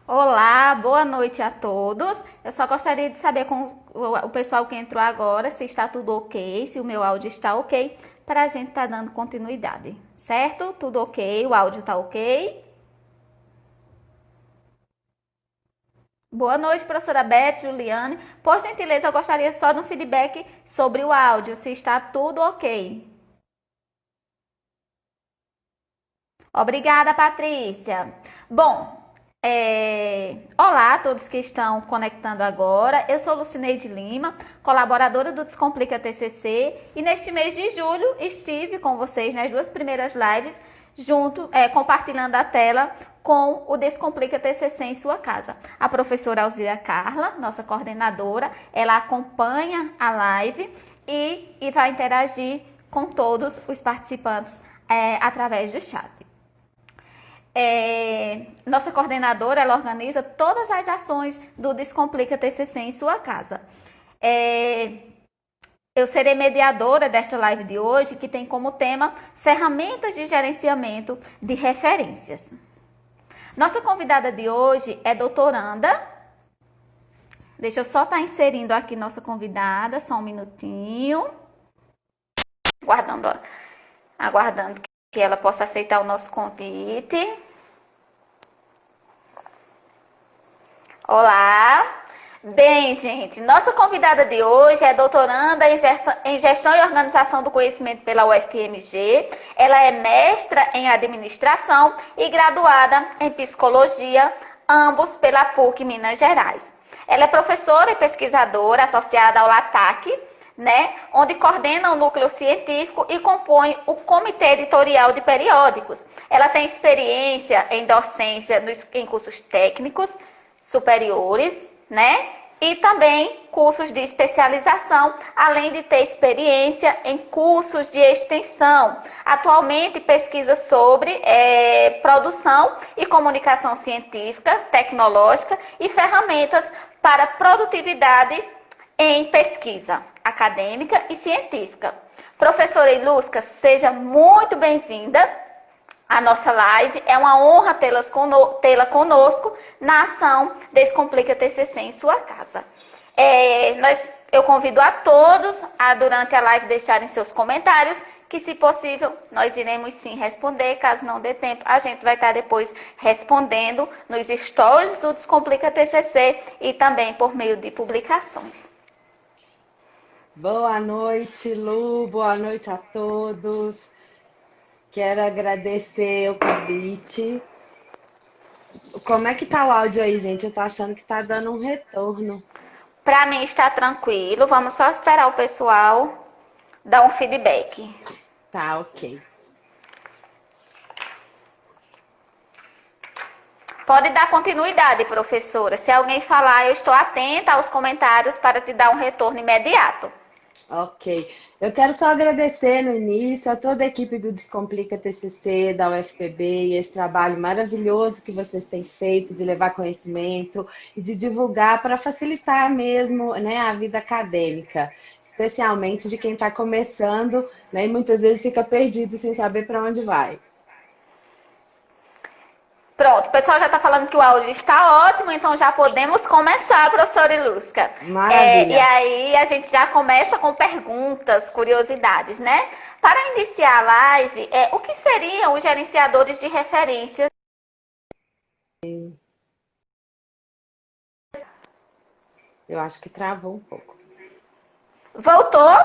Olá, boa noite a todos. Eu só gostaria de saber com o pessoal que entrou agora se está tudo ok, se o meu áudio está ok, para a gente estar dando continuidade, certo? Tudo ok, o áudio está ok? Boa noite, professora Beth, Juliane. Por gentileza, eu gostaria só de um feedback sobre o áudio, se está tudo ok. Obrigada, Patrícia. Bom, olá a todos que estão conectando agora. Eu sou Lucineide Lima, colaboradora do Descomplica TCC, e neste mês de julho estive com vocês nas duas primeiras lives, compartilhando a tela com o Descomplica TCC em sua casa. A professora Alzira Carla, nossa coordenadora, ela acompanha a live e vai interagir com todos os participantes através do chat. Nossa coordenadora, ela organiza todas as ações do Descomplica TCC em sua casa. Eu serei mediadora desta live de hoje, que tem como tema ferramentas de gerenciamento de referências. Nossa convidada de hoje é doutoranda. Deixa eu só estar inserindo aqui nossa convidada, só um minutinho. Aguardando que ela possa aceitar o nosso convite. Olá! Bem, gente, nossa convidada de hoje é doutoranda em Gestão e Organização do Conhecimento pela UFMG. Ela é mestra em Administração e graduada em Psicologia, ambos pela PUC Minas Gerais. Ela é professora e pesquisadora associada ao LATAC, onde coordena o núcleo científico e compõe o comitê editorial de periódicos. Ela tem experiência em docência em cursos técnicos superiores, e também cursos de especialização, além de ter experiência em cursos de extensão. Atualmente pesquisa sobre produção e comunicação científica, tecnológica e ferramentas para produtividade em pesquisa acadêmica e científica. Professora Ilusca, seja muito bem-vinda à nossa live. É uma honra tê-la conosco na ação Descomplica TCC em sua casa. Eu convido a todos a, durante a live, deixarem seus comentários, que, se possível, nós iremos sim responder. Caso não dê tempo, a gente vai estar depois respondendo nos stories do Descomplica TCC e também por meio de publicações. Boa noite, Lu. Boa noite a todos. Quero agradecer o convite. Como é que tá o áudio aí, gente? Eu tô achando que tá dando um retorno. Para mim está tranquilo. Vamos só esperar o pessoal dar um feedback. Tá, ok. Pode dar continuidade, professora. Se alguém falar, eu estou atenta aos comentários para te dar um retorno imediato. Ok. Eu quero só agradecer no início a toda a equipe do Descomplica TCC, da UFPB, e esse trabalho maravilhoso que vocês têm feito de levar conhecimento e de divulgar para facilitar mesmo, a vida acadêmica, especialmente de quem está começando, e muitas vezes fica perdido sem saber para onde vai. Pronto, o pessoal já está falando que o áudio está ótimo, então já podemos começar, professora Ilusca. Maravilha. E aí a gente já começa com perguntas, curiosidades, Para iniciar a live, o que seriam os gerenciadores de referências? Eu acho que travou um pouco. Voltou?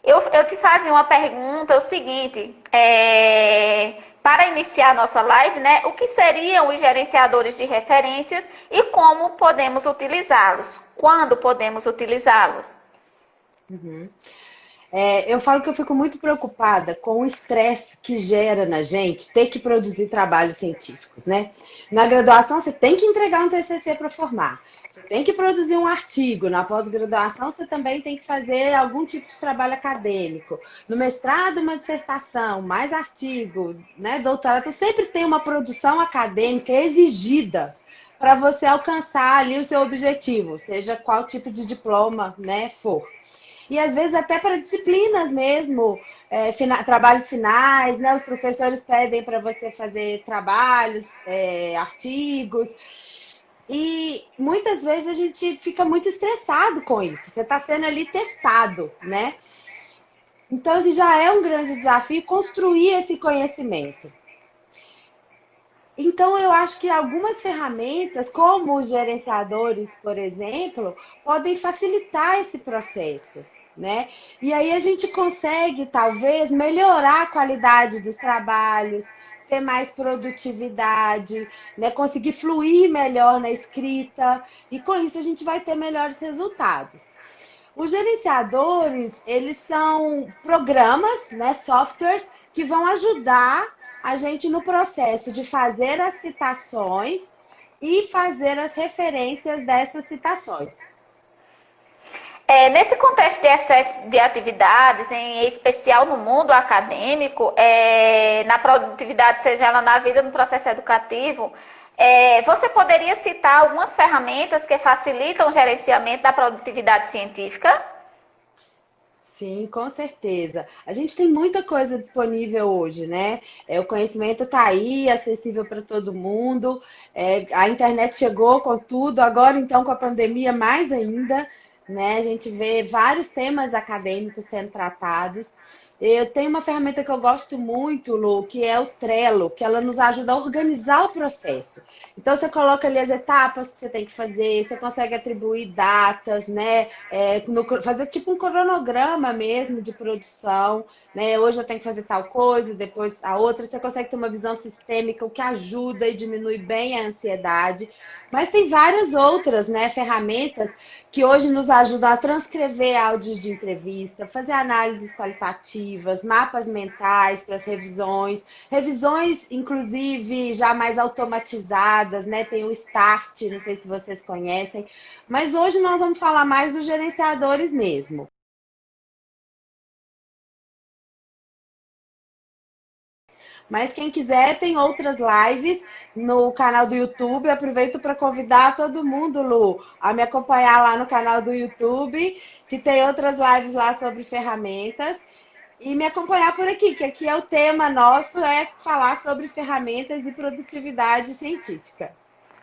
Eu te fazia uma pergunta, o seguinte, para iniciar a nossa live, o que seriam os gerenciadores de referências e como podemos utilizá-los? Quando podemos utilizá-los? Uhum. Eu falo que eu fico muito preocupada com o estresse que gera na gente ter que produzir trabalhos científicos, Na graduação, você tem que entregar um TCC para formar. Você tem que produzir um artigo. Na pós-graduação, você também tem que fazer algum tipo de trabalho acadêmico. No mestrado, uma dissertação, mais artigo, doutorado. Sempre tem uma produção acadêmica exigida para você alcançar ali o seu objetivo, seja qual tipo de diploma, for. e às vezes até para disciplinas mesmo, trabalhos finais, né? Os professores pedem para você fazer trabalhos, artigos, e muitas vezes a gente fica muito estressado com isso. Você está sendo ali testado, né? Então, assim, já é um grande desafio construir esse conhecimento. Então, eu acho que algumas ferramentas, como os gerenciadores, por exemplo, podem facilitar esse processo, né? E aí a gente consegue, talvez, melhorar a qualidade dos trabalhos, ter mais produtividade, né? Conseguir fluir melhor na escrita, e com isso a gente vai ter melhores resultados. Os gerenciadores, eles são programas, né, softwares, que vão ajudar a gente no processo de fazer as citações e fazer as referências dessas citações. Nesse contexto de excesso de atividades, em especial no mundo acadêmico, na produtividade, seja ela na vida, no processo educativo, você poderia citar algumas ferramentas que facilitam o gerenciamento da produtividade científica? Sim, com certeza. A gente tem muita coisa disponível hoje, né? O conhecimento está aí, acessível para todo mundo. A internet chegou com tudo, agora então com a pandemia mais ainda, né? A gente vê vários temas acadêmicos sendo tratados. Eu tenho uma ferramenta que eu gosto muito, Lu, que é o Trello, que ela nos ajuda a organizar o processo. Então, você coloca ali as etapas que você tem que fazer, você consegue atribuir datas, né? Fazer tipo um cronograma mesmo de produção, né? Hoje eu tenho que fazer tal coisa, depois a outra. Você consegue ter uma visão sistêmica, o que ajuda e diminui bem a ansiedade. Mas tem várias outras, né, ferramentas que hoje nos ajudam a transcrever áudios de entrevista, fazer análises qualitativas, mapas mentais para as revisões, revisões, inclusive, já mais automatizadas, né? Tem o Start, não sei se vocês conhecem, mas hoje nós vamos falar mais dos gerenciadores mesmo. Mas quem quiser, tem outras lives no canal do YouTube. Aproveito para convidar todo mundo, Lu, a me acompanhar lá no canal do YouTube, que tem outras lives lá sobre ferramentas. E me acompanhar por aqui, que aqui é o tema nosso, é falar sobre ferramentas e produtividade científica.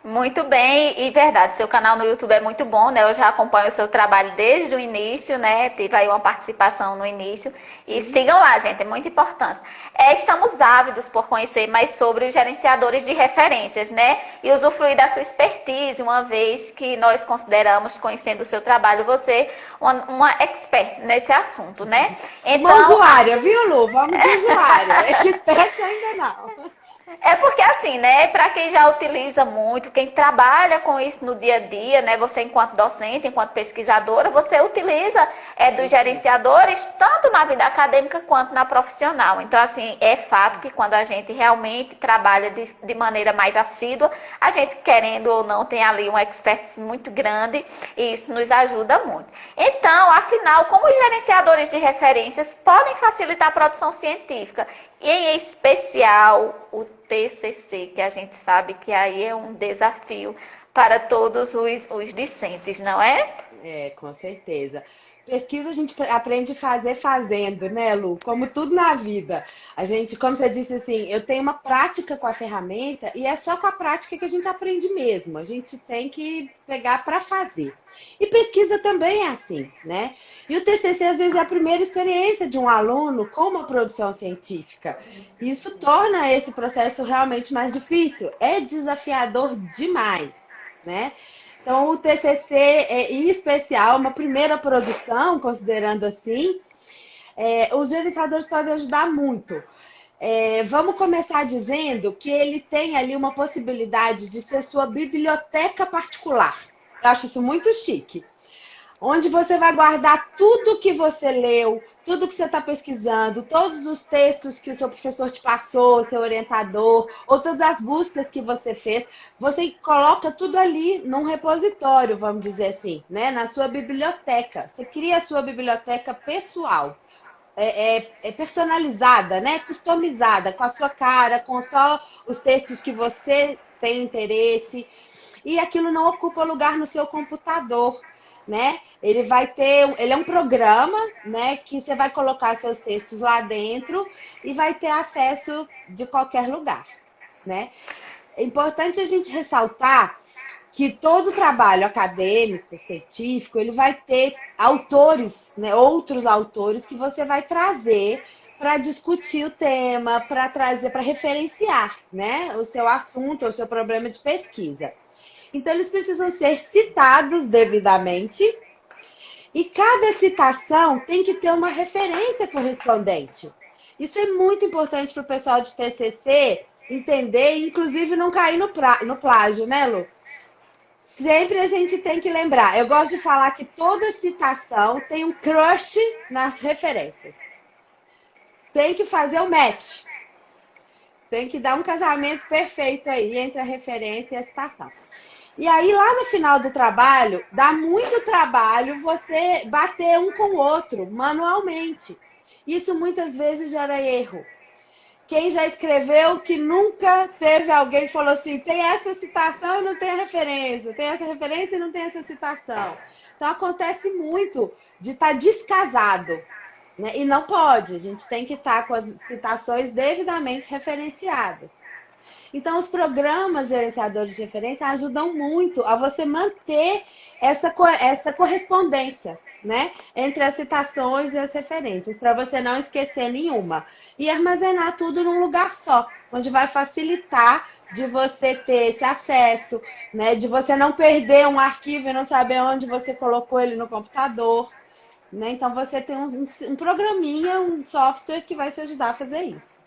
Muito bem, e verdade, seu canal no YouTube é muito bom, né? Eu já acompanho o seu trabalho desde o início, né? Tive aí uma participação no início. E sigam lá, gente, é muito importante. Estamos ávidos por conhecer mais sobre os gerenciadores de referências, né? E usufruir da sua expertise, uma vez que nós consideramos, conhecendo o seu trabalho, você uma expert nesse assunto, né? Então, uma usuária, viu, Lu? Vamos de usuária. Expert ainda não. É porque assim, né, para quem já utiliza muito, quem trabalha com isso no dia a dia, né, você enquanto docente, enquanto pesquisadora, você utiliza dos gerenciadores tanto na vida acadêmica quanto na profissional. Então, assim, é fato que quando a gente realmente trabalha de maneira mais assídua, a gente, querendo ou não, tem ali um expert muito grande e isso nos ajuda muito. Então, afinal, como os gerenciadores de referências podem facilitar a produção científica? E em especial o TCC, que a gente sabe que aí é um desafio para todos os discentes, não é? Com certeza. Pesquisa a gente aprende a fazer fazendo, né, Lu? Como tudo na vida. A gente, como você disse assim, eu tenho uma prática com a ferramenta e é só com a prática que a gente aprende mesmo. A gente tem que pegar para fazer. E pesquisa também é assim, né? E o TCC às vezes é a primeira experiência de um aluno com uma produção científica. Isso torna esse processo realmente mais difícil. É desafiador demais, né? Então, o TCC, em especial, uma primeira produção, considerando assim, os gerenciadores podem ajudar muito. Vamos começar dizendo que ele tem ali uma possibilidade de ser sua biblioteca particular. Eu acho isso muito chique. Onde você vai guardar tudo que você leu, tudo que você está pesquisando, todos os textos que o seu professor te passou, seu orientador, ou todas as buscas que você fez, você coloca tudo ali num repositório, vamos dizer assim, né? Na sua biblioteca. Você cria a sua biblioteca pessoal. Personalizada, né? Customizada, com a sua cara, com só os textos que você tem interesse. E aquilo não ocupa lugar no seu computador. né? Ele é um programa, né, que você vai colocar seus textos lá dentro e vai ter acesso de qualquer lugar, né? É importante a gente ressaltar que todo trabalho acadêmico, científico, ele vai ter autores, né, outros autores que você vai trazer para discutir o tema, para trazer, para referenciar, né, o seu assunto, o seu problema de pesquisa. Então, eles precisam ser citados devidamente e cada citação tem que ter uma referência correspondente. Isso é muito importante para o pessoal de TCC entender e, inclusive, não cair no plágio, né, Lu? Sempre a gente tem que lembrar. Eu gosto de falar que toda citação tem um crush nas referências. Tem que fazer o match. Tem que dar um casamento perfeito aí entre a referência e a citação. E aí, lá no final do trabalho, dá muito trabalho você bater um com o outro, manualmente. Isso muitas vezes gera erro. Quem já escreveu que nunca teve alguém que falou assim, tem essa citação e não tem a referência, tem essa referência e não tem essa citação. Então, acontece muito de estar descasado, né? E não pode, a gente tem que estar com as citações devidamente referenciadas. Então, os programas gerenciadores de referência ajudam muito a você manter essa correspondência, né, entre as citações e as referências, para você não esquecer nenhuma. E armazenar tudo num lugar só, onde vai facilitar de você ter esse acesso, né, de você não perder um arquivo e não saber onde você colocou ele no computador. Né? Então, você tem um programinha, um software que vai te ajudar a fazer isso.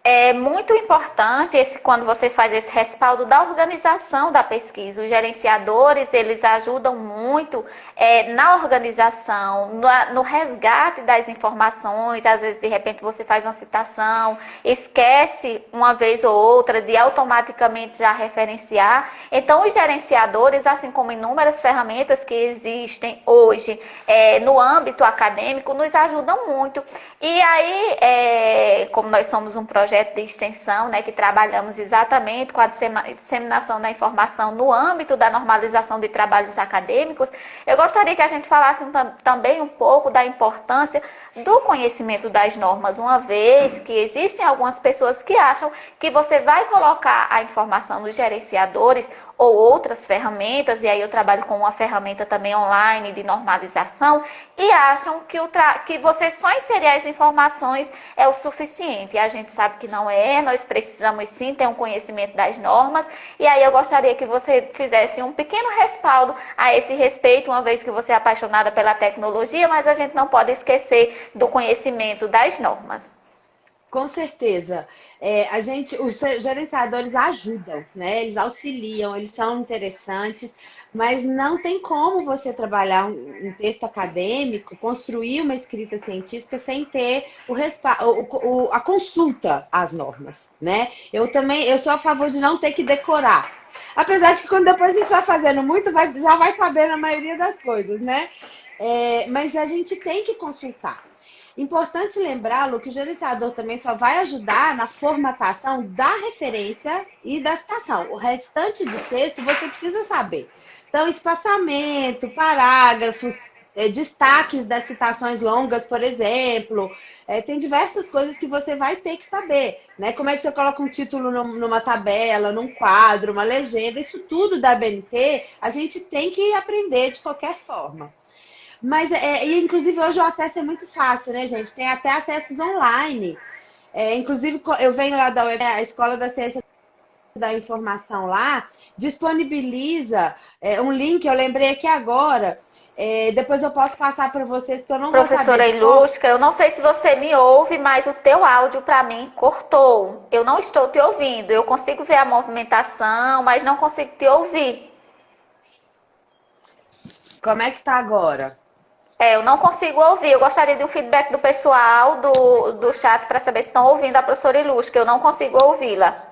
É muito importante quando você faz esse respaldo da organização da pesquisa. Os gerenciadores, eles ajudam muito na organização, no resgate das informações. Às vezes, de repente, você faz uma citação, esquece uma vez ou outra de automaticamente já referenciar. Então, os gerenciadores, assim como inúmeras ferramentas que existem hoje no âmbito acadêmico, nos ajudam muito. E aí, como nós somos um projeto de extensão, né, que trabalhamos exatamente com a disseminação da informação no âmbito da normalização de trabalhos acadêmicos, eu gostaria que a gente falasse também um pouco da importância do conhecimento das normas, uma vez que existem algumas pessoas que acham que você vai colocar a informação nos gerenciadores ou outras ferramentas, e aí eu trabalho com uma ferramenta também online de normalização, e acham que você só inserir as informações é o suficiente. E a gente sabe que não é, nós precisamos sim ter um conhecimento das normas, e aí eu gostaria que você fizesse um pequeno respaldo a esse respeito, uma vez que você é apaixonada pela tecnologia, mas a gente não pode esquecer do conhecimento das normas. Com certeza. Os gerenciadores ajudam, né? Eles auxiliam, eles são interessantes, mas não tem como você trabalhar um texto acadêmico, construir uma escrita científica sem ter a consulta às normas, né? Eu sou a favor de não ter que decorar. Apesar de que quando depois a gente vai fazendo muito, já vai sabendo a maioria das coisas, né? Mas a gente tem que consultar. Importante lembrá-lo que o gerenciador também só vai ajudar na formatação da referência e da citação. O restante do texto você precisa saber. Então, espaçamento, parágrafos, destaques das citações longas, por exemplo. Tem diversas coisas que você vai ter que saber. Né? Como é que você coloca um título numa tabela, num quadro, uma legenda. Isso tudo da BNT, a gente tem que aprender de qualquer forma. Mas, inclusive, hoje o acesso é muito fácil, né, gente? Tem até acessos online. Inclusive, eu venho lá da UFRJ, a Escola da Ciência da Informação lá, disponibiliza um link, eu lembrei aqui agora, depois eu posso passar para vocês, que eu não vou saber. Professora Ilusca, eu não sei se você me ouve, mas o teu áudio para mim cortou. Eu não estou te ouvindo. Eu consigo ver a movimentação, mas não consigo te ouvir. Como é que tá agora? Eu não consigo ouvir. Eu gostaria de um feedback do pessoal do chat para saber se estão ouvindo a professora Ilusca. Eu não consigo ouvi-la.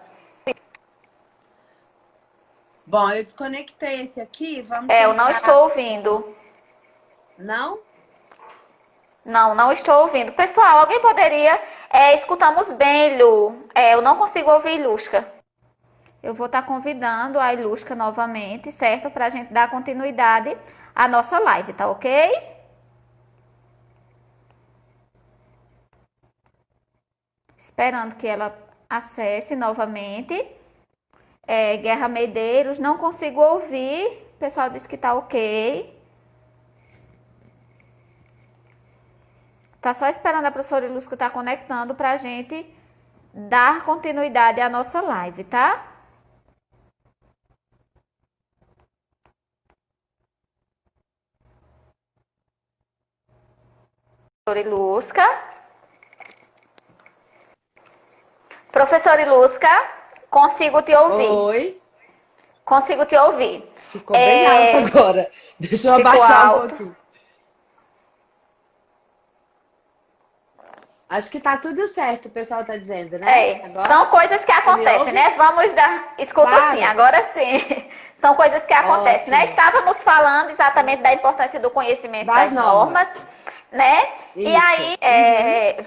Bom, eu desconectei esse aqui. Vamos eu não estou ouvindo. Não? Não estou ouvindo. Pessoal, alguém poderia... escutamos bem, Lu. Eu não consigo ouvir Ilusca. Eu vou estar convidando a Ilusca novamente, certo? Para a gente dar continuidade a nossa live, tá ok? Esperando que ela acesse novamente. Guerra Medeiros, não consigo ouvir. O pessoal disse que tá ok. Tá só esperando a professora Ilusca estar conectando pra gente dar continuidade à nossa live, tá? Professora Ilusca. Professora Ilusca, consigo te ouvir. Oi. Consigo te ouvir. Ficou bem alto agora. Deixa eu abaixar um pouquinho. Acho que tá tudo certo, o pessoal tá dizendo, né? Agora, são coisas que acontecem, né? Vamos dar... Escuta claro. Sim, agora sim. São coisas que acontecem, ótimo. Né? Estávamos falando exatamente da importância do conhecimento das normas, né? Isso. E aí,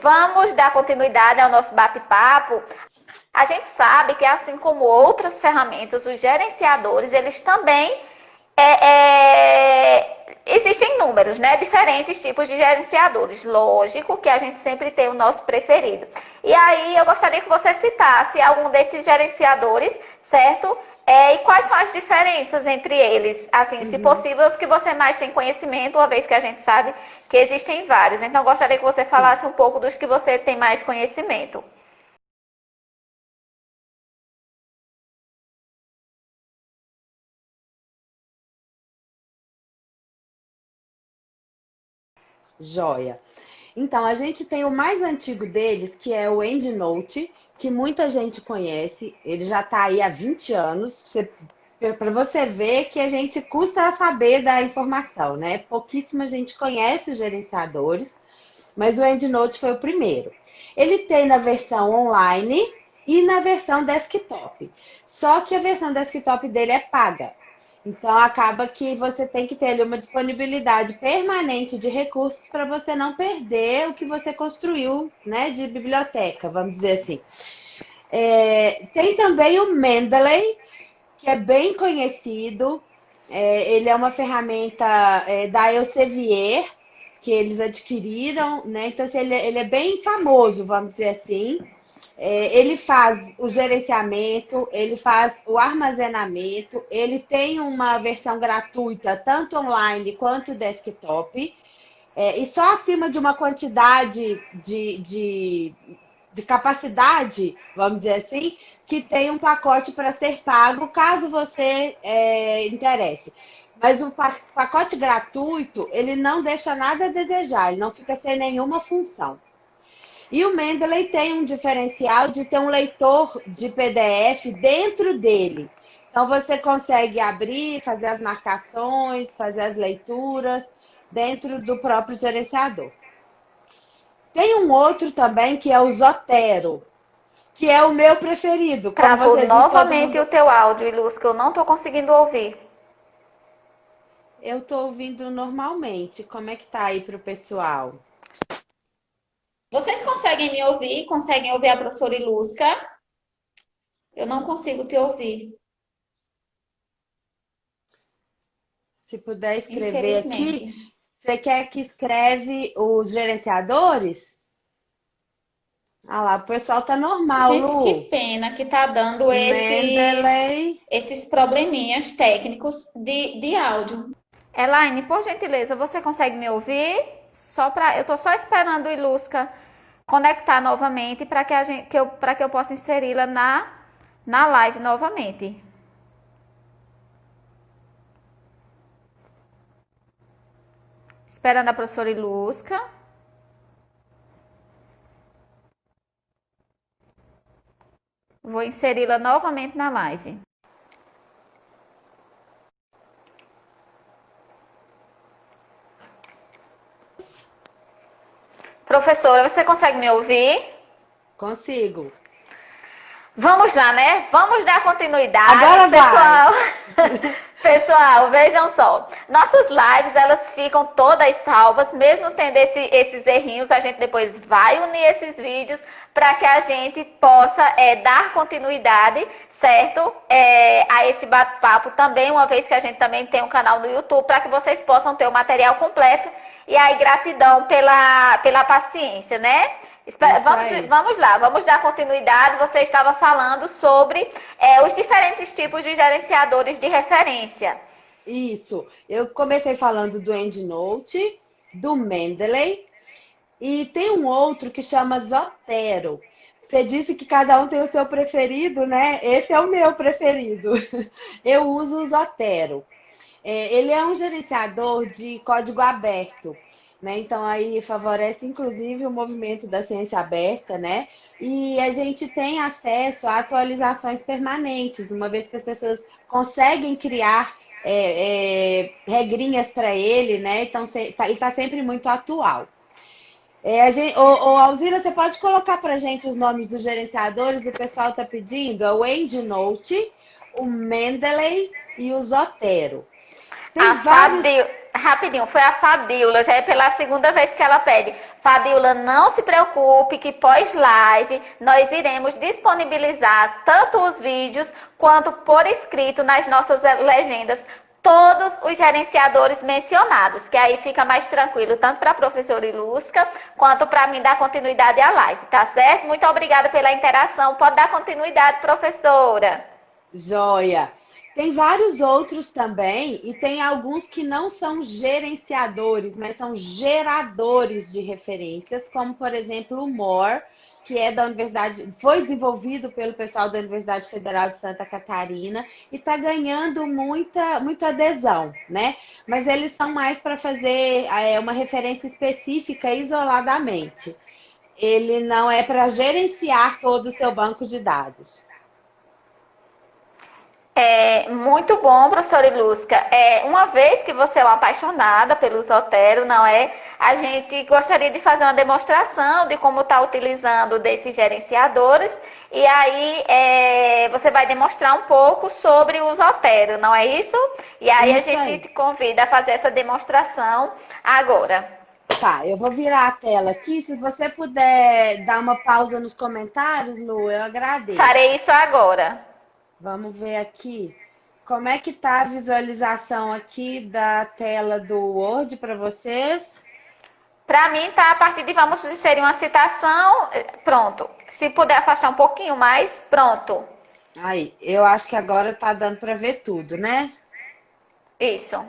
vamos dar continuidade ao nosso bate-papo. A gente sabe que, assim como outras ferramentas, os gerenciadores, eles também... existem números, né? Diferentes tipos de gerenciadores. Lógico que a gente sempre tem o nosso preferido. E aí eu gostaria que você citasse algum desses gerenciadores, certo? E quais são as diferenças entre eles? Assim, se possível, os que você mais tem conhecimento, uma vez que a gente sabe que existem vários. Então, eu gostaria que você falasse um pouco dos que você tem mais conhecimento. Joia. Então, a gente tem o mais antigo deles, que é o EndNote, que muita gente conhece. Ele já está aí há 20 anos. Para você ver que a gente custa saber da informação, né? Pouquíssima gente conhece os gerenciadores, mas o EndNote foi o primeiro. Ele tem na versão online e na versão desktop. Só que a versão desktop dele é paga. Então, acaba que você tem que ter ali uma disponibilidade permanente de recursos para você não perder o que você construiu, né, de biblioteca, vamos dizer assim. Tem também o Mendeley, que é bem conhecido. Ele é uma ferramenta da Elsevier, que eles adquiriram, né? Então, assim, ele é bem famoso, vamos dizer assim. Ele faz o gerenciamento, ele faz o armazenamento, ele tem uma versão gratuita, tanto online quanto desktop, e só acima de uma quantidade de capacidade, vamos dizer assim, que tem um pacote para ser pago, caso você interesse. Mas o pacote gratuito, ele não deixa nada a desejar, ele não fica sem nenhuma função. E o Mendeley tem um diferencial de ter um leitor de PDF dentro dele. Então, você consegue abrir, fazer as marcações, fazer as leituras dentro do próprio gerenciador. Tem um outro também, que é o Zotero, que é o meu preferido. Travou novamente o teu áudio, Ilus, que eu não estou conseguindo ouvir. Eu estou ouvindo normalmente. Como é que tá aí para o pessoal? Vocês conseguem me ouvir? Conseguem ouvir a professora Ilusca? Eu não consigo te ouvir. Se puder escrever aqui. Você quer que escreve os gerenciadores? Ah lá, o pessoal tá normal, gente, Lu. Que pena que tá dando esses probleminhas técnicos de áudio. Elaine, por gentileza, você consegue me ouvir? Eu tô só esperando o Ilusca conectar novamente para que eu possa inseri-la na live novamente. Esperando a professora Ilusca. Vou inseri-la novamente na live. Professora, você consegue me ouvir? Consigo. Vamos lá, né? Vamos dar continuidade, agora pessoal. Pessoal, vejam só, nossas lives elas ficam todas salvas, mesmo tendo esses errinhos, a gente depois vai unir esses vídeos para que a gente possa dar continuidade, certo? A esse bate-papo também, uma vez que a gente também tem um canal no YouTube, para que vocês possam ter o material completo. E aí, gratidão pela paciência, né? Vamos lá, vamos dar continuidade. Você estava falando sobre os diferentes tipos de gerenciadores de referência. Isso. Eu comecei falando do EndNote, do Mendeley, e tem um outro que chama Zotero. Você disse que cada um tem o seu preferido, né? Esse é o meu preferido. Eu uso o Zotero. Ele é um gerenciador de código aberto, né? Então aí favorece inclusive o movimento da ciência aberta, né? E a gente tem acesso a atualizações permanentes, uma vez que as pessoas conseguem criar regrinhas para ele, né? Então ele está sempre muito atual. Alzira, você pode colocar para a gente os nomes dos gerenciadores? O pessoal está pedindo o EndNote, o Mendeley e o Zotero. Rapidinho, foi a Fabiola, já é pela segunda vez que ela pede. Fabiola, não se preocupe que pós-live nós iremos disponibilizar tanto os vídeos quanto por escrito nas nossas legendas todos os gerenciadores mencionados, que aí fica mais tranquilo, tanto para a professora Ilusca, quanto para mim dar continuidade à live, tá certo? Muito obrigada pela interação. Pode dar continuidade, professora. Joia! Tem vários outros também, e tem alguns que não são gerenciadores, mas são geradores de referências, como, por exemplo, o More, que é da Universidade, foi desenvolvido pelo pessoal da Universidade Federal de Santa Catarina e está ganhando muita adesão, né? Mas eles são mais para fazer uma referência específica isoladamente. Ele não é para gerenciar todo o seu banco de dados. Muito bom, professora Ilusca. Uma vez que você é uma apaixonada pelo Zotero, não é? A gente gostaria de fazer uma demonstração de como está utilizando desses gerenciadores. E aí você vai demonstrar um pouco sobre o Zotero, não é isso? E aí Isso a gente aí. te convida a fazer essa demonstração agora. Tá, eu vou virar a tela aqui. Se você puder dar uma pausa nos comentários, Lu, eu agradeço. Farei isso agora. Vamos ver aqui. Como é que tá a visualização aqui da tela do Word para vocês? Para mim, tá a partir de vamos inserir uma citação. Pronto. Se puder afastar um pouquinho mais, pronto. Aí, eu acho que agora tá dando para ver tudo, né? Isso.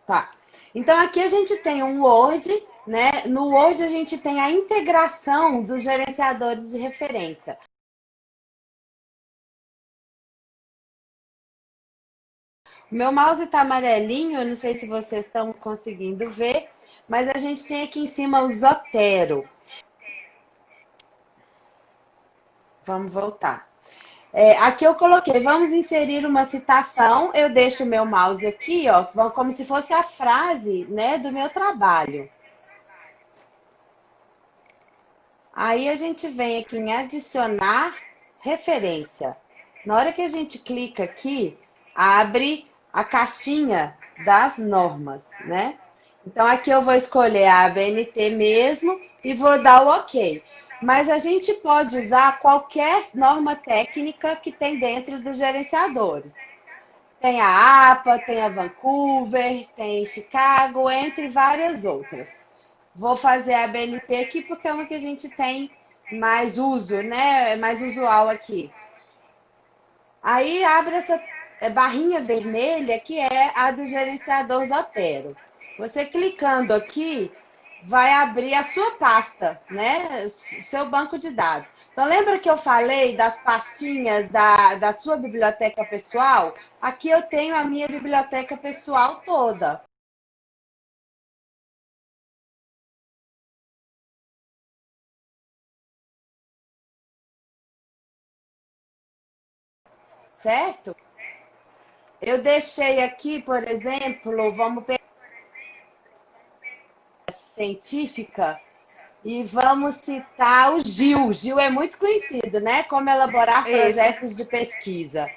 Tá. Então aqui a gente tem um Word, né? No Word a gente tem a integração dos gerenciadores de referência. O meu mouse está amarelinho, eu não sei se vocês estão conseguindo ver, mas a gente tem aqui em cima o Zotero. Vamos voltar. Aqui eu coloquei, vamos inserir uma citação, eu deixo o meu mouse aqui, ó, como se fosse a frase, né, do meu trabalho. Aí a gente vem aqui em adicionar referência. Na hora que a gente clica aqui, abre a caixinha das normas, né? Então aqui eu vou escolher a ABNT mesmo e vou dar o OK. Mas a gente pode usar qualquer norma técnica que tem dentro dos gerenciadores. Tem a APA, tem a Vancouver, tem Chicago, entre várias outras. Vou fazer a ABNT aqui porque é uma que a gente tem mais uso, né? É mais usual aqui. Aí abre essa barrinha vermelha que é a do gerenciador Zotero. Você clicando aqui, vai abrir a sua pasta, né? Seu banco de dados. Então, lembra que eu falei das pastinhas da sua biblioteca pessoal? Aqui eu tenho a minha biblioteca pessoal toda. Certo? Eu deixei aqui, por exemplo, vamos pegar científica e vamos citar o Gil. Gil é muito conhecido, né? Como elaborar projetos de pesquisa.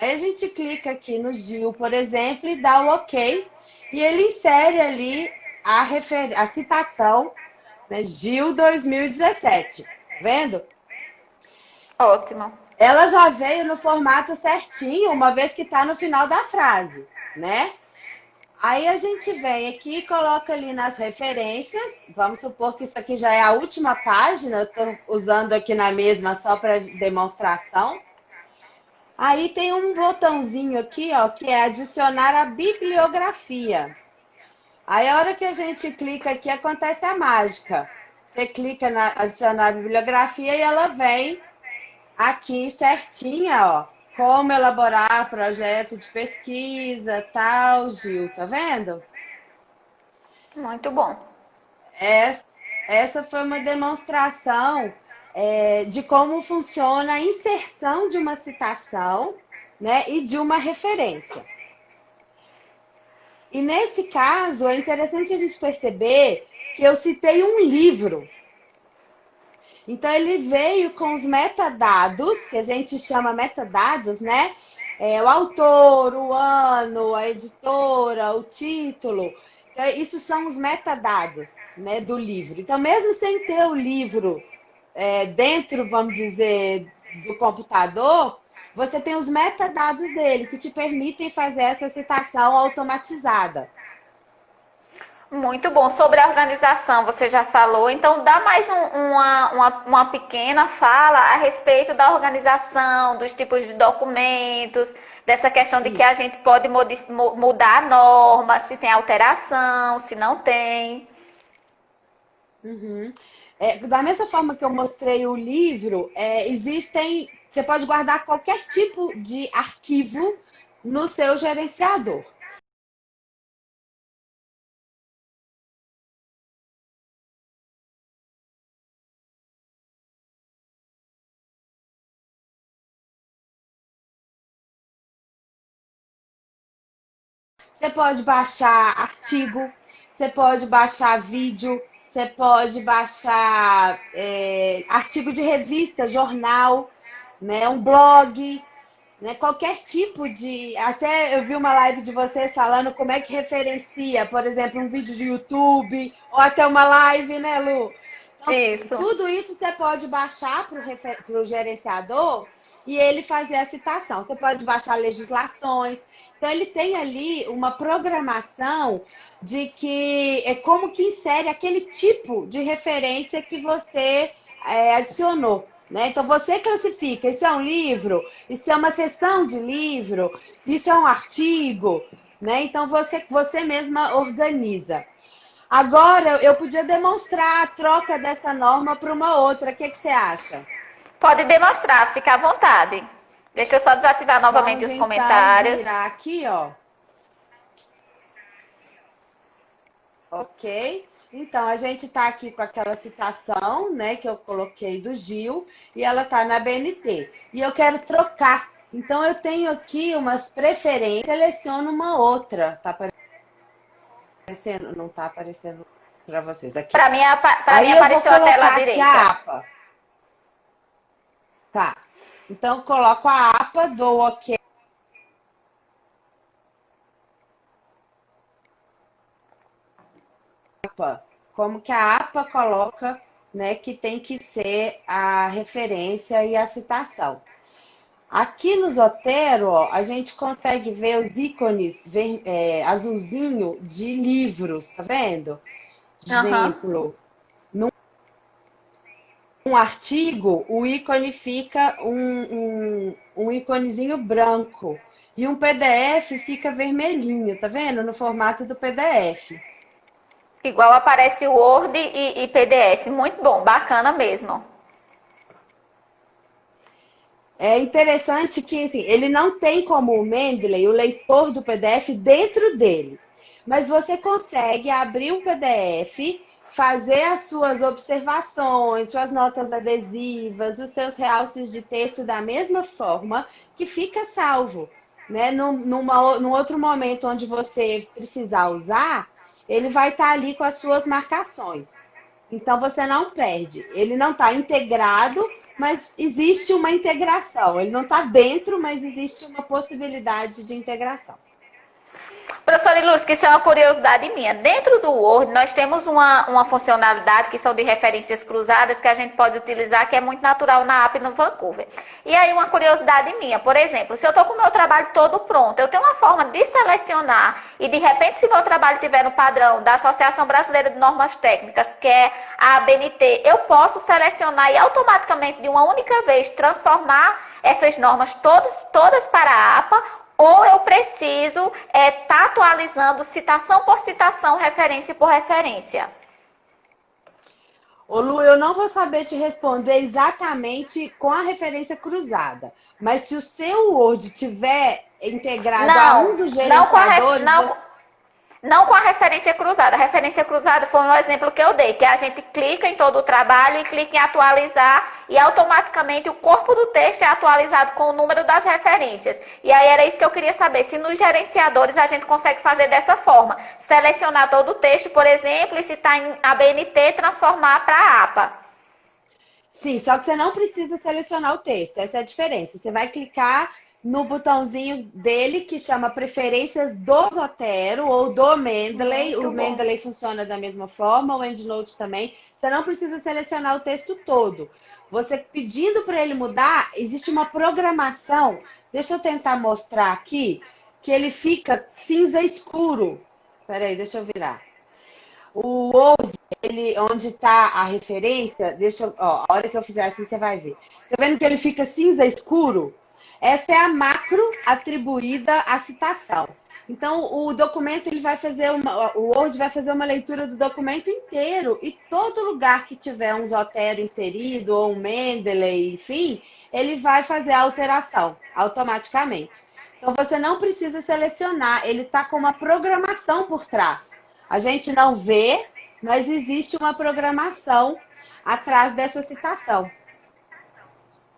Aí a gente clica aqui no Gil, por exemplo, e dá o OK, e ele insere ali a citação, né, Gil 2017, tá vendo? Ótimo. Ela já veio no formato certinho, uma vez que está no final da frase, né? Aí a gente vem aqui e coloca ali nas referências. Vamos supor que isso aqui já é a última página, eu estou usando aqui na mesma só para demonstração. Aí tem um botãozinho aqui, ó, que é adicionar a bibliografia. Aí a hora que a gente clica aqui, acontece a mágica. Você clica na adicionar a bibliografia e ela vem aqui certinha, ó. Como elaborar projeto de pesquisa, tal, Gil, tá vendo? Muito bom. Essa foi uma demonstração de como funciona a inserção de uma citação, né, e de uma referência. E nesse caso, é interessante a gente perceber que eu citei um livro. Então, ele veio com os metadados, que a gente chama metadados, né? O autor, o ano, a editora, o título. Então, isso são os metadados, né, do livro. Então, mesmo sem ter o livro dentro, vamos dizer, do computador, você tem os metadados dele, que te permitem fazer essa citação automatizada. Muito bom. Sobre a organização, você já falou, então dá mais uma pequena fala a respeito da organização, dos tipos de documentos, dessa questão de que a gente pode mudar a norma, se tem alteração, se não tem. Uhum. Da mesma forma que eu mostrei o livro, você pode guardar qualquer tipo de arquivo no seu gerenciador. Você pode baixar artigo, você pode baixar vídeo, você pode baixar artigo de revista, jornal, né, um blog, né, qualquer tipo de. Até eu vi uma live de vocês falando como é que referencia, por exemplo, um vídeo de YouTube, ou até uma live, né, Lu? Então, Isso. tudo isso você pode baixar para o gerenciador e ele fazer a citação. Você pode baixar legislações. Então, ele tem ali uma programação de que é como que insere aquele tipo de referência que você adicionou. Né? Então, você classifica, isso é um livro, isso é uma seção de livro, isso é um artigo, né? Então, você mesma organiza. Agora, eu podia demonstrar a troca dessa norma para uma outra. O que você acha? Pode demonstrar, fica à vontade. Deixa eu só desativar novamente Vamos os então comentários. virar aqui, ó. Ok. Então, a gente está aqui com aquela citação, né, que eu coloquei do Gil, e ela está na BNT. E eu quero trocar. Então, eu tenho aqui umas preferências, seleciono uma outra. Tá aparecendo? Não está aparecendo para vocês aqui. Para mim, Aí eu vou apareceu a tela colocar aqui direita. a APA. Tá. Então, coloco a APA, dou OK. Como que a APA coloca, né, que tem que ser a referência e a citação. Aqui no Zotero, ó, a gente consegue ver os ícones azulzinho de livros, tá vendo? Exemplo, num artigo, o ícone fica um íconezinho branco e um PDF fica vermelhinho, tá vendo? No formato do PDF. Igual aparece o Word e PDF. Muito bom, bacana mesmo. É interessante que assim, ele não tem como o Mendeley, o leitor do PDF, dentro dele. Mas você consegue abrir um PDF, fazer as suas observações, suas notas adesivas, os seus realces de texto da mesma forma que fica salvo. Né? Num outro momento onde você precisar usar, ele vai estar ali com as suas marcações. Então você não perde. Ele não está integrado mas existe uma integração. Ele não está dentro, mas existe uma possibilidade de integração. Professora Ilus, que isso é uma curiosidade minha. Dentro do Word, nós temos uma funcionalidade que são de referências cruzadas que a gente pode utilizar, que é muito natural na app no Vancouver. E aí, uma curiosidade minha, por exemplo, se eu estou com o meu trabalho todo pronto, eu tenho uma forma de selecionar e, de repente, se meu trabalho tiver no padrão da Associação Brasileira de Normas Técnicas, que é a ABNT, eu posso selecionar e automaticamente, de uma única vez, transformar essas normas todas para a APA, ou eu preciso estar atualizando citação por citação, referência por referência? Ô Lu, eu não vou saber te responder exatamente com a referência cruzada, mas se o seu Word tiver integrado a um dos gerenciadores... Não com a referência cruzada. A referência cruzada foi um exemplo que eu dei, que a gente clica em todo o trabalho e clica em atualizar e automaticamente o corpo do texto é atualizado com o número das referências. E aí era isso que eu queria saber, se nos gerenciadores a gente consegue fazer dessa forma. Selecionar todo o texto, por exemplo, e se está em ABNT, transformar para a APA. Sim, só que você não precisa selecionar o texto, essa é a diferença. Você vai clicar no botãozinho dele que chama Preferências do Zotero ou do Mendeley. O Mendeley funciona da mesma forma, o EndNote também. Você não precisa selecionar o texto todo. Você pedindo para ele mudar, existe uma programação. Deixa eu tentar mostrar aqui, que ele fica cinza escuro. Peraí, deixa eu virar. O Word, onde está a referência, a hora que eu fizer assim você vai ver. Tá vendo que ele fica cinza escuro? Essa é a macro atribuída à citação. Então, o documento ele vai fazer o Word vai fazer uma leitura do documento inteiro e todo lugar que tiver um Zotero inserido ou um Mendeley, enfim, ele vai fazer a alteração automaticamente. Então, você não precisa selecionar, ele está com uma programação por trás. A gente não vê, mas existe uma programação atrás dessa citação.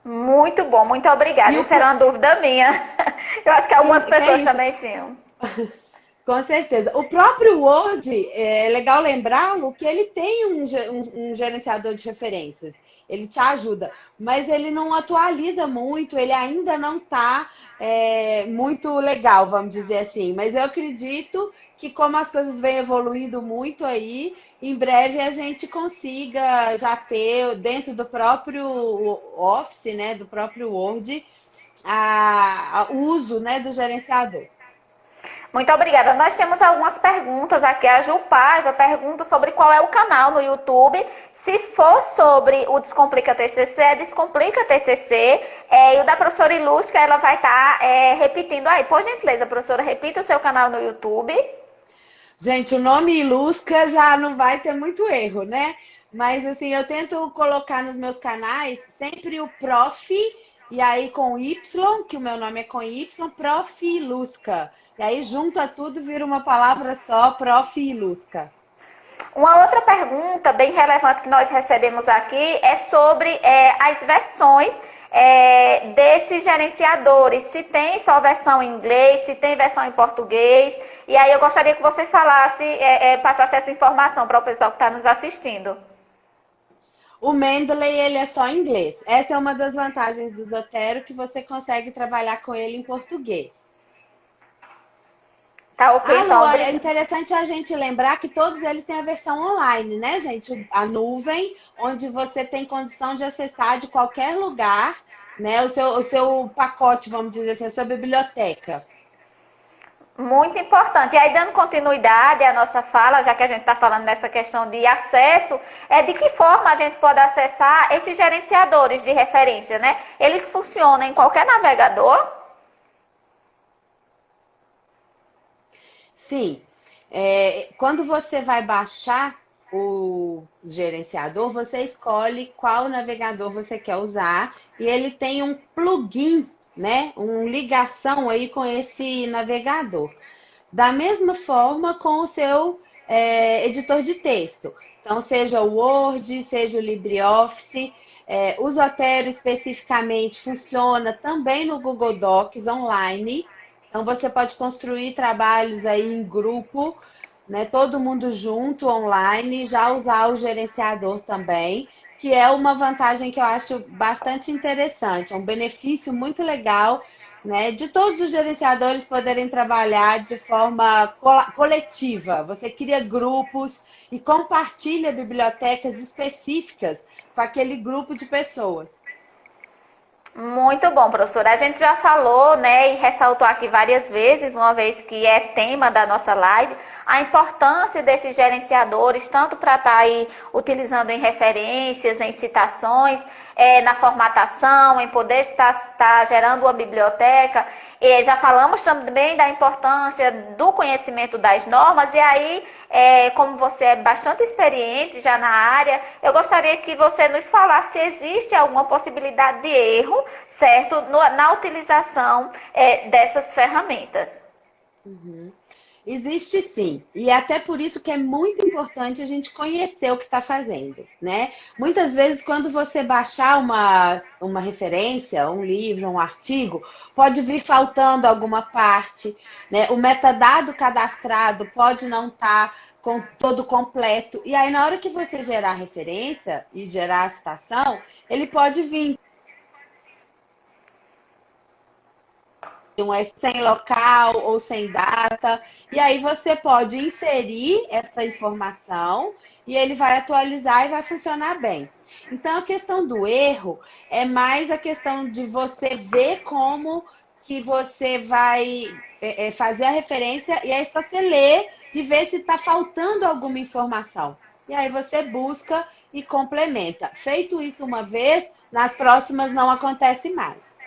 Muito bom, muito obrigada. Isso era uma dúvida minha. Eu acho que algumas pessoas também tinham. Com certeza. O próprio Word, é legal lembrá-lo que ele tem um gerenciador de referências. Ele te ajuda, mas ele não atualiza muito, ele ainda não está muito legal, vamos dizer assim. Mas eu acredito que como as coisas vêm evoluindo muito aí, em breve a gente consiga já ter dentro do próprio Office, né, do próprio Word, o uso, né, do gerenciador. Muito obrigada. Nós temos algumas perguntas aqui. A Ju Paiva pergunta sobre qual é o canal no YouTube. Se for sobre o Descomplica TCC, é Descomplica TCC. E o da professora Ilusca, ela vai estar repetindo aí. Por gentileza, professora, repita o seu canal no YouTube. Gente, o nome Ilusca já não vai ter muito erro, né? Mas, assim, eu tento colocar nos meus canais sempre o prof, e aí com Y, que o meu nome é com Y, Prof. Ilusca. E aí junta tudo, vira uma palavra só, Prof. Ilusca. Uma outra pergunta bem relevante que nós recebemos aqui é sobre as versões desses gerenciadores. Se tem só versão em inglês, se tem versão em português. E aí eu gostaria que você falasse, passasse essa informação para o pessoal que está nos assistindo. O Mendeley, ele é só em inglês. Essa é uma das vantagens do Zotero, que você consegue trabalhar com ele em português. Tá ok, então. É interessante a gente lembrar que todos eles têm a versão online, né, gente? A nuvem, onde você tem condição de acessar de qualquer lugar, né? O seu pacote, vamos dizer assim, a sua biblioteca. Muito importante. E aí, dando continuidade à nossa fala, já que a gente está falando nessa questão de acesso, de que forma a gente pode acessar esses gerenciadores de referência, né? Eles funcionam em qualquer navegador? Sim. Quando você vai baixar o gerenciador, você escolhe qual navegador você quer usar e ele tem um plugin, né? Uma ligação aí com esse navegador. Da mesma forma com o seu editor de texto. Então, seja o Word, seja o LibreOffice. O Zotero especificamente funciona também no Google Docs online. Então, você pode construir trabalhos aí em grupo, né? Todo mundo junto, online, já usar o gerenciador também, que é uma vantagem que eu acho bastante interessante, é um benefício muito legal, né? De todos os gerenciadores poderem trabalhar de forma coletiva. Você cria grupos e compartilha bibliotecas específicas com aquele grupo de pessoas. Muito bom, professora. A gente já falou, né, e ressaltou aqui várias vezes, uma vez que é tema da nossa live, a importância desses gerenciadores, tanto para estar aí utilizando em referências, em citações, na formatação, em poder estar gerando uma biblioteca. E já falamos também da importância do conhecimento das normas, e aí, como você é bastante experiente já na área, eu gostaria que você nos falasse se existe alguma possibilidade de erro, certo, na utilização dessas ferramentas. Uhum. Existe sim, e é até por isso que é muito importante a gente conhecer o que está fazendo, né? Muitas vezes, quando você baixar uma referência, um livro, um artigo, pode vir faltando alguma parte, né? O metadado cadastrado pode não estar com todo completo, e aí na hora que você gerar a referência e gerar a citação, ele pode vir sem local ou sem data, e aí você pode inserir essa informação e ele vai atualizar e vai funcionar bem. Então, a questão do erro é mais a questão de você ver como que você vai fazer a referência e aí só você lê e ver se está faltando alguma informação. E aí você busca e complementa. Feito isso uma vez, nas próximas não acontece mais.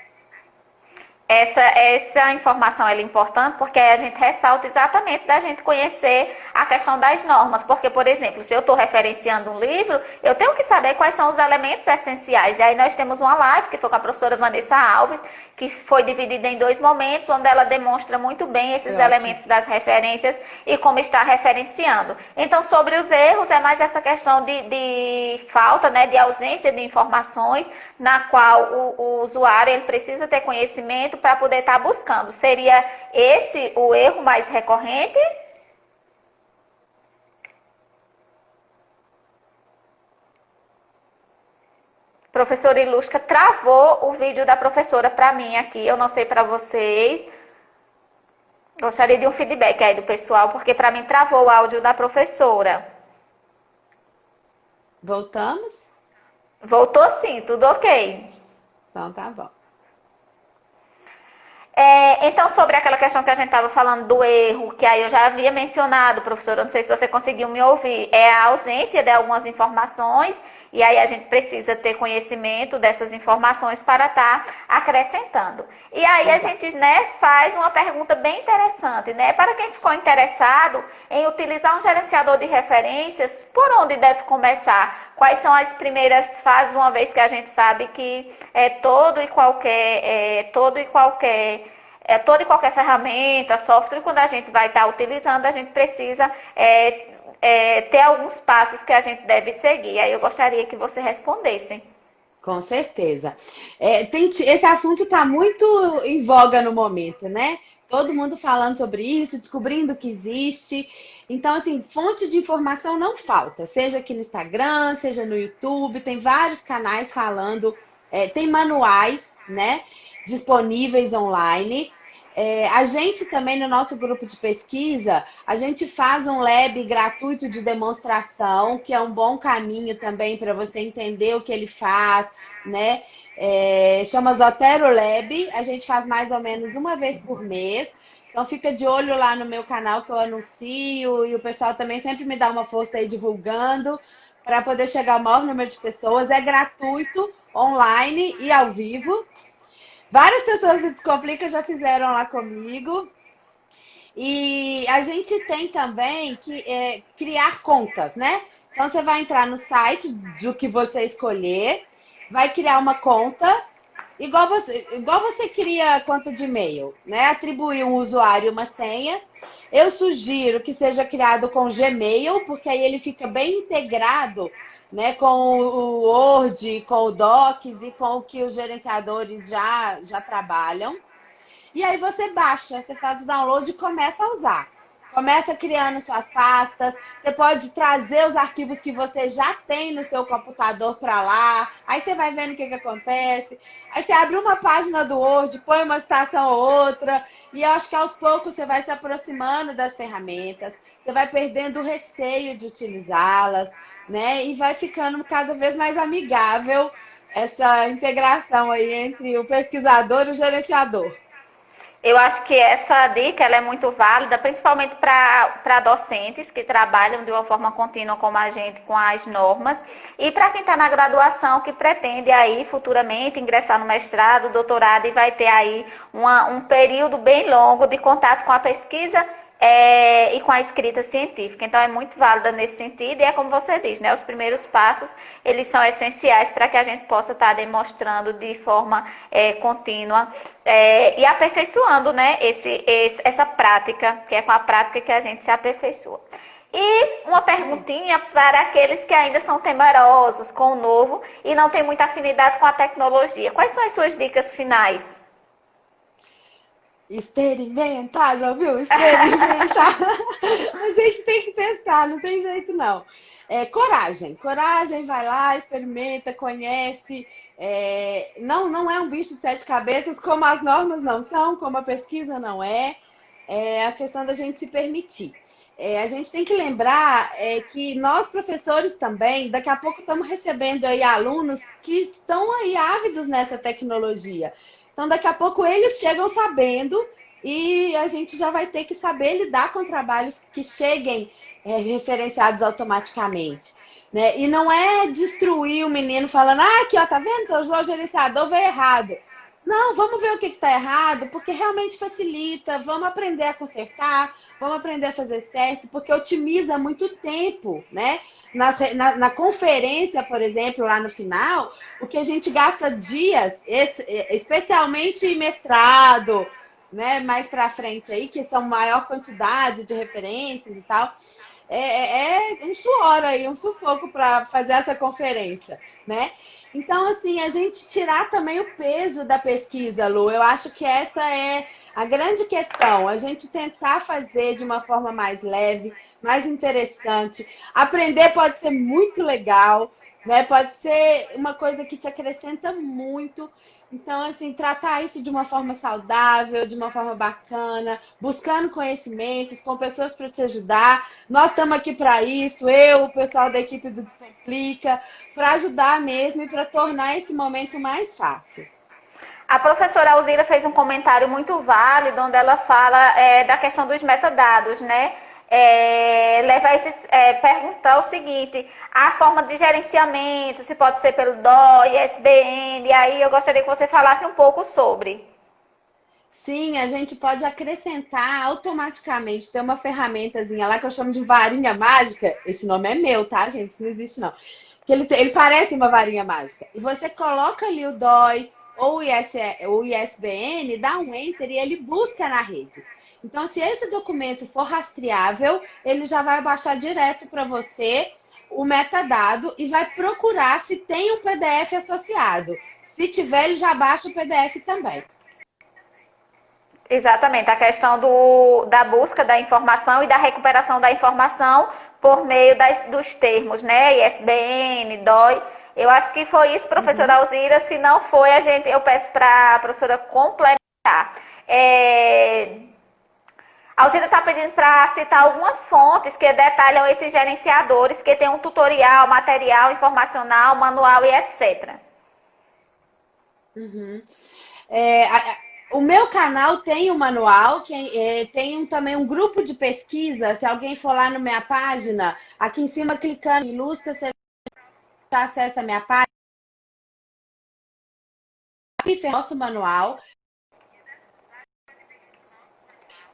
Essa informação é importante porque aí a gente ressalta exatamente da gente conhecer a questão das normas. Porque, por exemplo, se eu estou referenciando um livro, eu tenho que saber quais são os elementos essenciais. E aí nós temos uma live que foi com a professora Vanessa Alves, que foi dividida em 2 momentos, onde ela demonstra muito bem esses elementos das referências e como está referenciando. Então, sobre os erros, é mais essa questão de falta, né, de ausência de informações, na qual o usuário ele precisa ter conhecimento para poder estar buscando. Seria esse o erro mais recorrente? Professora Ilusca travou o vídeo da professora para mim aqui. Eu não sei para vocês. Gostaria de um feedback aí do pessoal, porque para mim travou o áudio da professora. Voltamos? Voltou sim, tudo ok. Então tá bom. Então, sobre aquela questão que a gente estava falando do erro, que aí eu já havia mencionado, professora, eu não sei se você conseguiu me ouvir, é a ausência de algumas informações, e aí a gente precisa ter conhecimento dessas informações para estar acrescentando. E aí a gente, né, faz uma pergunta bem interessante, né? Para quem ficou interessado em utilizar um gerenciador de referências, por onde deve começar? Quais são as primeiras fases, uma vez que a gente sabe que toda e qualquer ferramenta, software, quando a gente vai estar utilizando, a gente precisa ter alguns passos que a gente deve seguir. Aí eu gostaria que você respondesse. Com certeza. Esse assunto está muito em voga no momento, né? Todo mundo falando sobre isso, descobrindo que existe. Então, assim, fonte de informação não falta, seja aqui no Instagram, seja no YouTube, tem vários canais falando, tem manuais, né, disponíveis online. A gente também, no nosso grupo de pesquisa, a gente faz um lab gratuito de demonstração, que é um bom caminho também para você entender o que ele faz, né? Chama Zotero Lab, a gente faz mais ou menos uma vez por mês. Então fica de olho lá no meu canal que eu anuncio, e o pessoal também sempre me dá uma força aí divulgando, para poder chegar ao maior número de pessoas. É gratuito, online e ao vivo. Várias pessoas do Descomplica já fizeram lá comigo. E a gente tem também que criar contas, né? Então você vai entrar no site do que você escolher, vai criar uma conta, igual você cria conta de e-mail, né? Atribuir um usuário e uma senha. Eu sugiro que seja criado com Gmail, porque aí ele fica bem integrado, né, com o Word, com o Docs e com o que os gerenciadores já trabalham. E aí você baixa, você faz o download e começa a usar. Começa criando suas pastas. Você pode trazer os arquivos que você já tem no seu computador para lá. Aí você vai vendo o que acontece. Aí você abre uma página do Word, põe uma citação ou outra. E eu acho que aos poucos você vai se aproximando das ferramentas. Você vai perdendo o receio de utilizá-las, né? E vai ficando cada vez mais amigável essa integração aí entre o pesquisador e o gerenciador. Eu acho que essa dica ela é muito válida, principalmente para docentes que trabalham de uma forma contínua como a gente com as normas e para quem está na graduação que pretende aí futuramente ingressar no mestrado, doutorado e vai ter aí um período bem longo de contato com a pesquisa e com a escrita científica. Então, é muito válida nesse sentido e é como você diz, né? Os primeiros passos, eles são essenciais para que a gente possa estar demonstrando de forma contínua e aperfeiçoando, né? Essa prática, que é com a prática que a gente se aperfeiçoa. E uma perguntinha para aqueles que ainda são temerosos com o novo e não têm muita afinidade com a tecnologia. Quais são as suas dicas finais? Experimentar, já ouviu? Experimentar. A gente tem que testar, não tem jeito não. Coragem, coragem, vai lá, experimenta, conhece. Não é um bicho de sete cabeças, como as normas não são, como a pesquisa não é. É a questão da gente se permitir. A gente tem que lembrar que nós, professores também, daqui a pouco estamos recebendo aí alunos que estão aí ávidos nessa tecnologia. Então, daqui a pouco eles chegam sabendo e a gente já vai ter que saber lidar com trabalhos que cheguem referenciados automaticamente. Né? E não é destruir o menino falando, aqui, ó, tá vendo? Seu gerenciador veio errado. Não, vamos ver o que está errado, porque realmente facilita. Vamos aprender a consertar, vamos aprender a fazer certo, porque otimiza muito tempo, né? Na conferência, por exemplo, lá no final, o que a gente gasta dias, especialmente em mestrado, né? Mais para frente aí, que são maior quantidade de referências e tal. Um suor aí, um sufoco para fazer essa conferência, né? Então, assim, a gente tirar também o peso da pesquisa, Lu, eu acho que essa é a grande questão, a gente tentar fazer de uma forma mais leve, mais interessante. Aprender pode ser muito legal, né? Pode ser uma coisa que te acrescenta muito. Então, assim, tratar isso de uma forma saudável, de uma forma bacana, buscando conhecimentos, com pessoas para te ajudar. Nós estamos aqui para isso, o pessoal da equipe do Descomplica, para ajudar mesmo e para tornar esse momento mais fácil. A professora Alzira fez um comentário muito válido, onde ela fala da questão dos metadados, né? Perguntar o seguinte, a forma de gerenciamento, se pode ser pelo DOI, ISBN, e aí eu gostaria que você falasse um pouco sobre. Sim, a gente pode acrescentar automaticamente, tem uma ferramentazinha lá que eu chamo de varinha mágica, esse nome é meu, tá, gente? Isso não existe não. Que ele parece uma varinha mágica. E você coloca ali o DOI ou o ISBN, dá um Enter e ele busca na rede. Então, se esse documento for rastreável, ele já vai baixar direto para você o metadado e vai procurar se tem um PDF associado. Se tiver, ele já baixa o PDF também. Exatamente, a questão da busca da informação e da recuperação da informação por meio dos termos, né? ISBN, DOI. Eu acho que foi isso, professora Alzira. Se não foi, eu peço para a professora complementar. A Alzira está pedindo para citar algumas fontes que detalham esses gerenciadores, que tem um tutorial, material informacional, manual e etc. O meu canal tem um manual, tem também um grupo de pesquisa. Se alguém for lá na minha página, aqui em cima, clicando em Ilustra, você acessa a minha página. Nosso manual.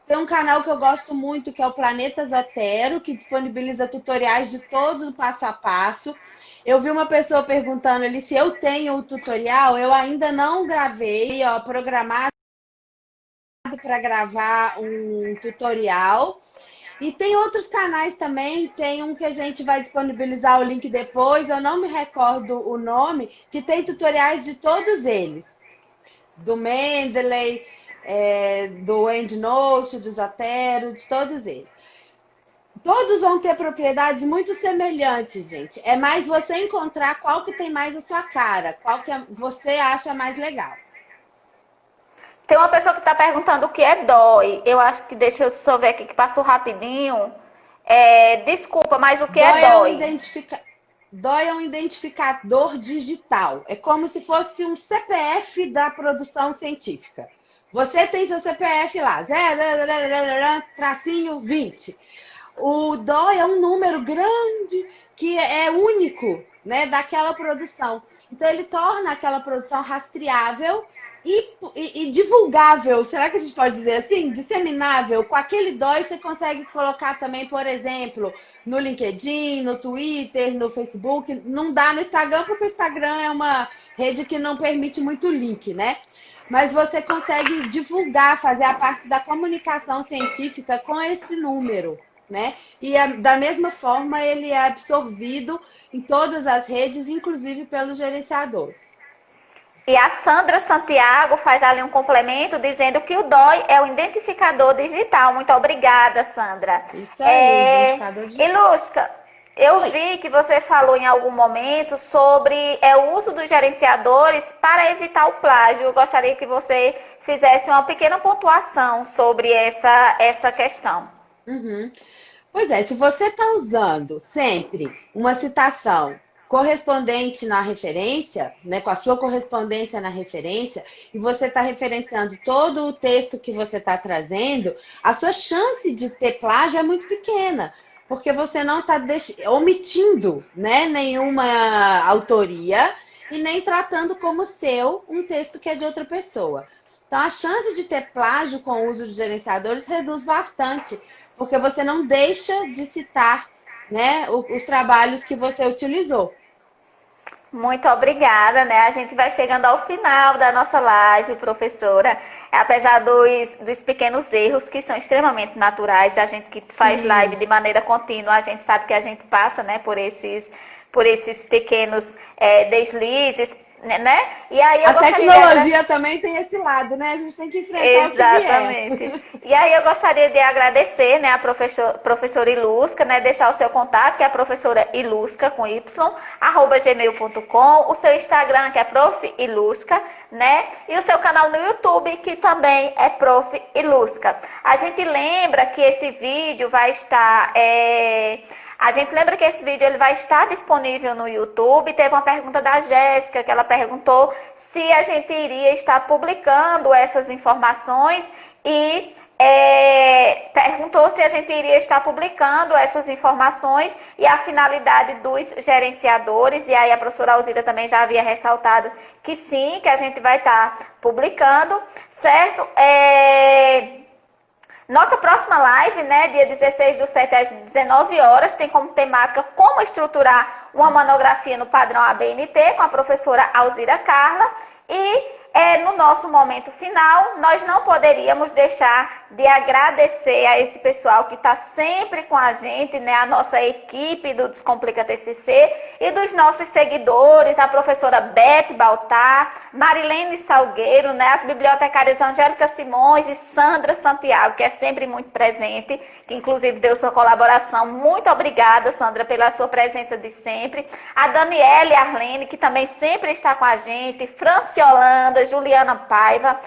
Tem um canal que eu gosto muito, que é o Planeta Zotero, que disponibiliza tutoriais de todo o passo a passo. Eu vi uma pessoa perguntando ali se eu tenho o tutorial, eu ainda não gravei, programado para gravar um tutorial. E tem outros canais também, tem um que a gente vai disponibilizar o link depois, eu não me recordo o nome, que tem tutoriais de todos eles. Do Mendeley, do EndNote, do Zotero, de todos eles. Todos vão ter propriedades muito semelhantes, gente. É mais você encontrar qual que tem mais a sua cara, qual que você acha mais legal. Tem uma pessoa que está perguntando o que é DOI. Eu acho que, deixa eu só ver aqui, que passou rapidinho. Desculpa, mas o que é DOI? DOI é um identificador digital. É como se fosse um CPF da produção científica. Você tem seu CPF lá, 0,20. O DOI é um número grande que é único, né, daquela produção. Então, ele torna aquela produção rastreável e divulgável. Será que a gente pode dizer assim? Disseminável. Com aquele DOI, você consegue colocar também, por exemplo, no LinkedIn, no Twitter, no Facebook. Não dá no Instagram, porque o Instagram é uma rede que não permite muito link, né? Mas você consegue divulgar, fazer a parte da comunicação científica com esse número, né? E da mesma forma ele é absorvido em todas as redes, inclusive pelos gerenciadores. E a Sandra Santiago faz ali um complemento dizendo que o DOI é o identificador digital. Muito obrigada, Sandra. Isso aí, identificador digital. Ilusca, eu vi que você falou em algum momento sobre o uso dos gerenciadores para evitar o plágio. Eu gostaria que você fizesse uma pequena pontuação sobre essa questão. Uhum. Pois é, se você está usando sempre uma citação correspondente na referência, né, com a sua correspondência na referência, e você está referenciando todo o texto que você está trazendo, a sua chance de ter plágio é muito pequena, porque você não está omitindo, né, nenhuma autoria e nem tratando como seu um texto que é de outra pessoa. Então, a chance de ter plágio com o uso de gerenciadores reduz bastante, porque você não deixa de citar, né, os trabalhos que você utilizou. Muito obrigada, né? A gente vai chegando ao final da nossa live, professora. Apesar dos pequenos erros que são extremamente naturais, a gente que faz live de maneira contínua, a gente sabe que a gente passa, né, por esses pequenos deslizes, né? E aí a tecnologia também tem esse lado, né? A gente tem que enfrentar. Exatamente. E aí eu gostaria de agradecer, né, a professora Ilusca, né, deixar o seu contato, que é a professora Ilusca, com Y, @gmail.com, o seu Instagram, que é Prof. Ilusca, né, e o seu canal no YouTube, que também é Prof. Ilusca. A gente lembra que esse vídeo vai estar... A gente lembra que esse vídeo ele vai estar disponível no YouTube. Teve uma pergunta da Jéssica, que ela perguntou se a gente iria estar publicando essas informações e perguntou se a gente iria estar publicando essas informações e a finalidade dos gerenciadores. E aí a professora Alzira também já havia ressaltado que sim, que a gente vai estar publicando, certo? Nossa próxima live, né, dia 16/7 às 19 horas, tem como temática como estruturar uma monografia no padrão ABNT com a professora Alzira Carla. E no nosso momento final, nós não poderíamos deixar de agradecer a esse pessoal que está sempre com a gente, né, a nossa equipe do Descomplica TCC e dos nossos seguidores, a professora Beth Baltar, Marilene Salgueiro, né, as bibliotecárias Angélica Simões e Sandra Santiago, que é sempre muito presente, que inclusive deu sua colaboração. Muito obrigada, Sandra, pela sua presença de sempre. A Daniela e Arlene, que também sempre está com a gente, Franci Holanda, Juliana Paiva,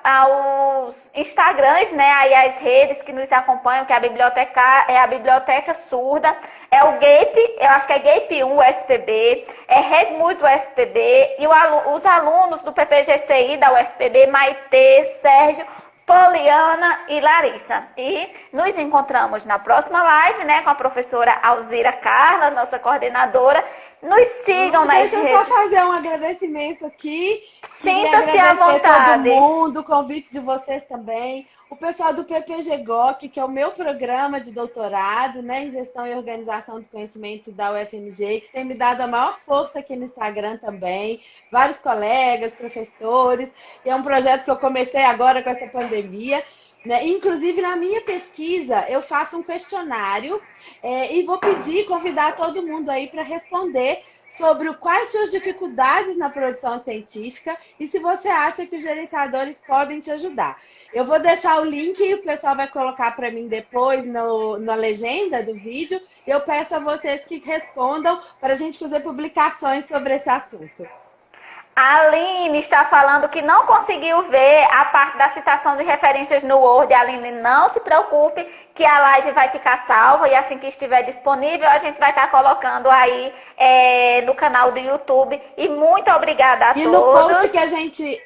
aos Instagrams, né, aí as redes que nos acompanham, que é a Biblioteca Surda, é o GAPE, eu acho que é GAPE 1 UFPB, é Redmus UFPB, e os alunos do PPGCI da UFPB, Maitê, Sérgio, Poliana e Larissa. E nos encontramos na próxima live, né, com a professora Alzira Carla, nossa coordenadora. Nos sigam nas redes. Deixa eu só fazer um agradecimento aqui. Sinta-se à vontade. Todo mundo, o convite de vocês também. O pessoal do PPG-GOC, que é o meu programa de doutorado, né, em Gestão e Organização do Conhecimento da UFMG, que tem me dado a maior força aqui no Instagram também. Vários colegas, professores. E é um projeto que eu comecei agora com essa pandemia. né? Inclusive, na minha pesquisa, eu faço um questionário e vou pedir, convidar todo mundo aí para responder sobre quais suas dificuldades na produção científica e se você acha que os gerenciadores podem te ajudar. Eu vou deixar o link e o pessoal vai colocar para mim depois na legenda do vídeo. Eu peço a vocês que respondam para a gente fazer publicações sobre esse assunto. A Aline está falando que não conseguiu ver a parte da citação de referências no Word. Aline, não se preocupe, que a live vai ficar salva e assim que estiver disponível, a gente vai estar colocando aí no canal do YouTube. E muito obrigada a todos. E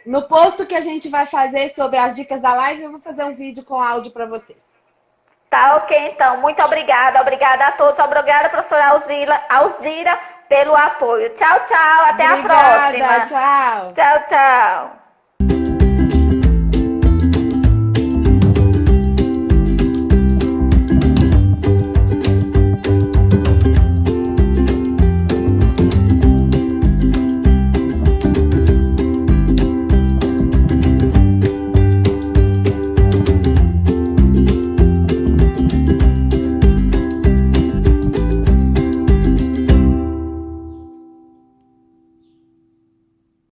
no post que a gente vai fazer sobre as dicas da live, eu vou fazer um vídeo com áudio para vocês. Tá ok, então. Muito obrigada. Obrigada a todos. Obrigada, professora Alzira, pelo apoio. Tchau, tchau. Até a próxima. Tchau. Tchau, tchau.